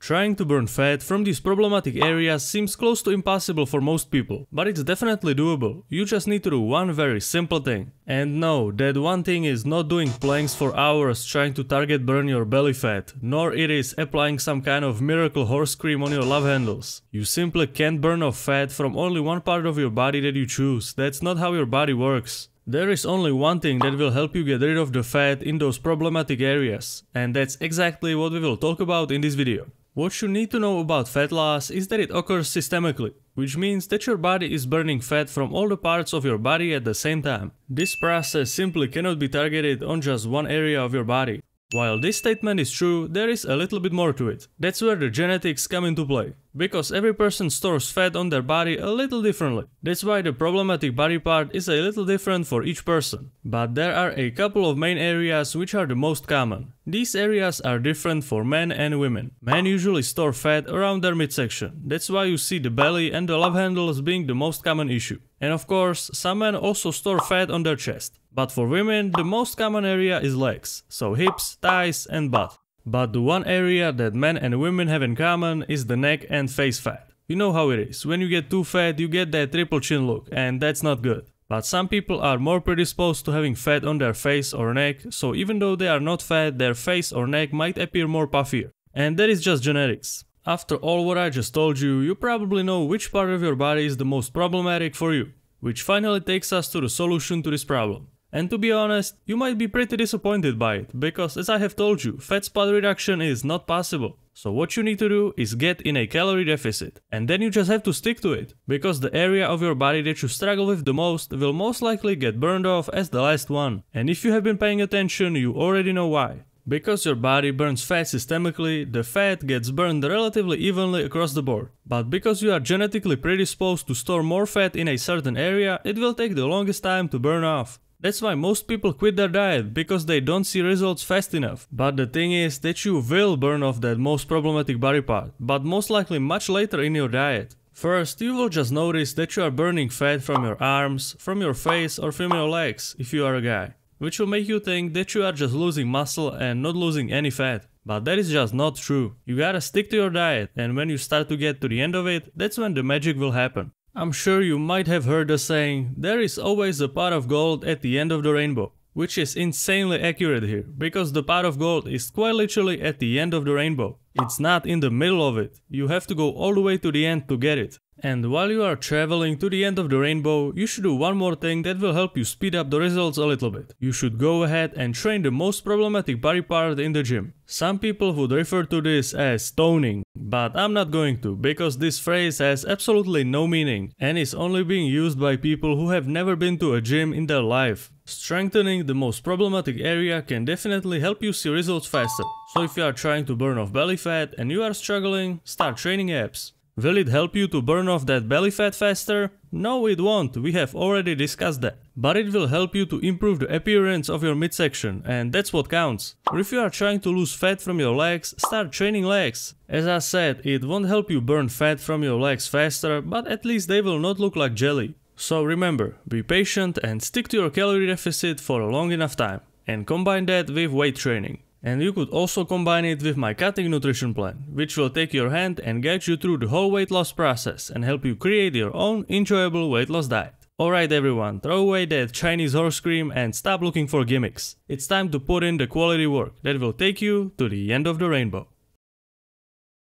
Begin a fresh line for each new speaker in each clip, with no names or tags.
Trying to burn fat from these problematic areas seems close to impossible for most people, but it's definitely doable. You just need to do one very simple thing. And no, that one thing is not doing planks for hours trying to target burn your belly fat, nor it is applying some kind of miracle horse cream on your love handles. You simply can't burn off fat from only one part of your body that you choose. That's not how your body works. There is only one thing that will help you get rid of the fat in those problematic areas, and that's exactly what we will talk about in this video. What you need to know about fat loss is that it occurs systemically, which means that your body is burning fat from all the parts of your body at the same time. This process simply cannot be targeted on just one area of your body. While this statement is true, there is a little bit more to it. That's where the genetics come into play. Because every person stores fat on their body a little differently. That's why the problematic body part is a little different for each person. But there are a couple of main areas which are the most common. These areas are different for men and women. Men usually store fat around their midsection. That's why you see the belly and the love handles being the most common issue. And of course, some men also store fat on their chest. But for women, the most common area is legs, so hips, thighs and butt. But the one area that men and women have in common is the neck and face fat. You know how it is, when you get too fat you get that triple chin look, and that's not good. But some people are more predisposed to having fat on their face or neck, so even though they are not fat, their face or neck might appear more puffier. And that is just genetics. After all what I just told you, you probably know which part of your body is the most problematic for you. Which finally takes us to the solution to this problem. And to be honest, you might be pretty disappointed by it, because as I have told you, fat spot reduction is not possible. So what you need to do is get in a calorie deficit, and then you just have to stick to it, because the area of your body that you struggle with the most will most likely get burned off as the last one. And if you have been paying attention, you already know why. Because your body burns fat systemically, the fat gets burned relatively evenly across the board. But because you are genetically predisposed to store more fat in a certain area, it will take the longest time to burn off. That's why most people quit their diet, because they don't see results fast enough. But the thing is that you will burn off that most problematic body part, but most likely much later in your diet. First, you will just notice that you are burning fat from your arms, from your face or from your legs if you are a guy. Which will make you think that you are just losing muscle and not losing any fat. But that is just not true. You gotta stick to your diet, and when you start to get to the end of it, that's when the magic will happen. I'm sure you might have heard the saying, there is always a pot of gold at the end of the rainbow. Which is insanely accurate here, because the pot of gold is quite literally at the end of the rainbow. It's not in the middle of it. You have to go all the way to the end to get it. And while you are traveling to the end of the rainbow, you should do one more thing that will help you speed up the results a little bit. You should go ahead and train the most problematic body part in the gym. Some people would refer to this as toning, but I'm not going to, because this phrase has absolutely no meaning and is only being used by people who have never been to a gym in their life. Strengthening the most problematic area can definitely help you see results faster. So if you are trying to burn off belly fat and you are struggling, start training abs. Will it help you to burn off that belly fat faster? No, it won't, we have already discussed that. But it will help you to improve the appearance of your midsection, and that's what counts. Or if you are trying to lose fat from your legs, start training legs. As I said, it won't help you burn fat from your legs faster, but at least they will not look like jelly. So remember, be patient and stick to your calorie deficit for a long enough time. And combine that with weight training. And you could also combine it with my cutting nutrition plan, which will take your hand and guide you through the whole weight loss process and help you create your own enjoyable weight loss diet. Alright everyone, throw away that Chinese horse cream and stop looking for gimmicks. It's time to put in the quality work that will take you to the end of the rainbow.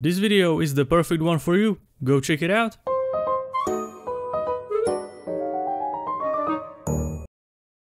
This video is the perfect one for you. Go check it out.